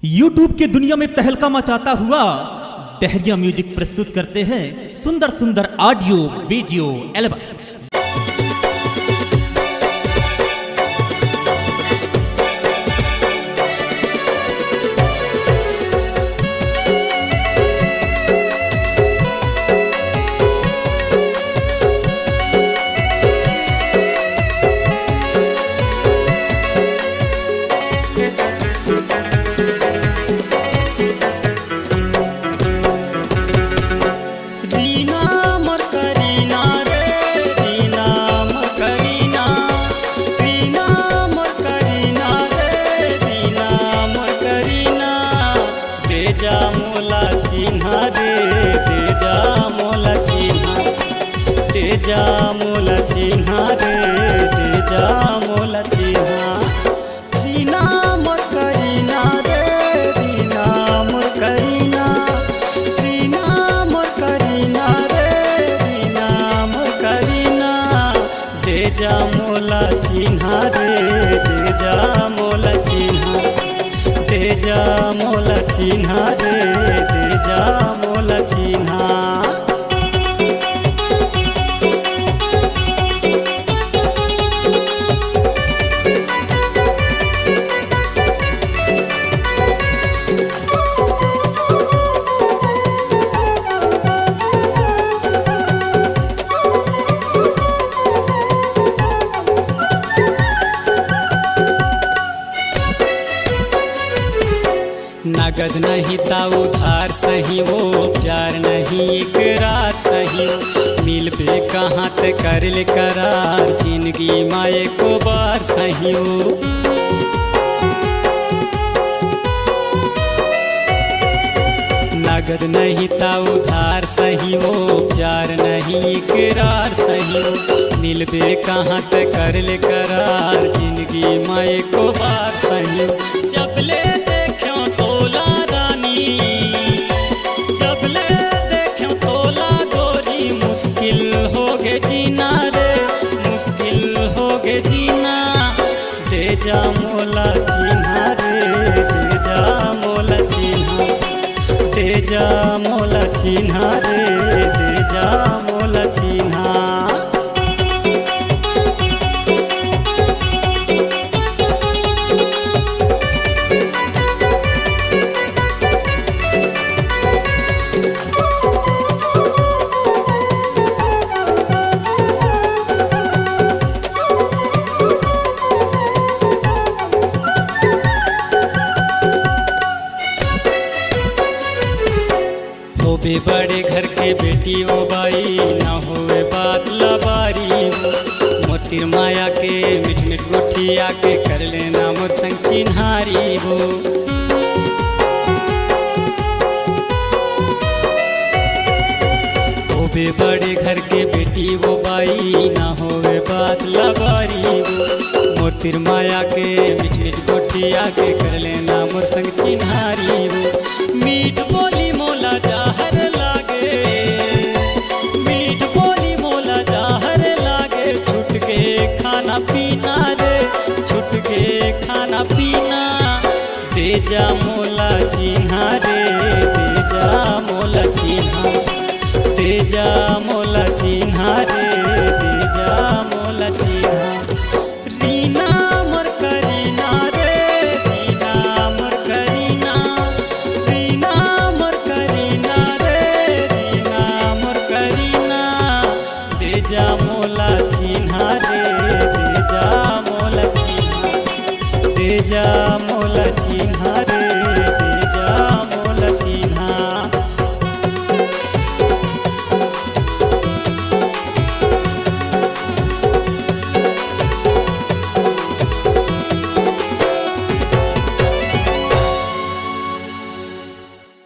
YouTube की दुनिया में तहलका मचाता हुआ डहरिया म्यूजिक प्रस्तुत करते हैं सुंदर सुंदर ऑडियो वीडियो एल्बम। तेजा मोला चिन्हा रे तेजा मोला चिन्हा रीना मोर करीना रे रीना मोर करीना रीना मोर करीना रे रीना मोर करीना तेजा मोला चिन्हा रे तेजा मोला चिन्हा तेजा मोला चिन्हा रे तेजा मोला चिन्हा। नगद नहीं ता उधार सही वो प्यार नहीं इकरार सही मिलबे कहाँ ते कर ले करार जिंदगी माए को बार सही हो। नगद नहीं ता उधार सही वो प्यार नहीं इकरार सही मिलबे कहाँ ते कर ले करार जिंदगी माए को बार सही। जब ले देखो तोला रानी जब ले देखो तोला गोरी मुश्किल हो गे जीना रे मुश्किल हो गे जीना तेजा मोला चिन्हा रे तेजा मोला चिन्हा तेजा मोला चिन्हा रे तेजा मोला चिन्हा। होबे बड़े घर के बेटी ओ बाई ना होवे बात लबारी मोतिर माया के मिठ मिठ गोठिया के कर लेना मोर संग चिन्हारी हो। होबे बड़े घर के बेटी वो बाई ना होवे बात लबारी मोतिर माया के मिठ मिठ गोठिया के कर लेना मोर संग चिन्हारी हो। मीठ बोली मोला जाहर लागे मीठ बोली मोला जाहर लागे छुट के खाना पीना रे छुट के खाना पीना तेजा मोला चिन्हा रे तेजा मोला चिन्हा तेजा मोला चिन्हा रे तेजा मोला चिन्हा। रीना मोर करीना रे रीना मोर करीना रीना मोर करीना रे रीना मोर करीना तेजा मोला चिन्हा रे तेजा मोला चिन्हा तेजा मोला चिन्हा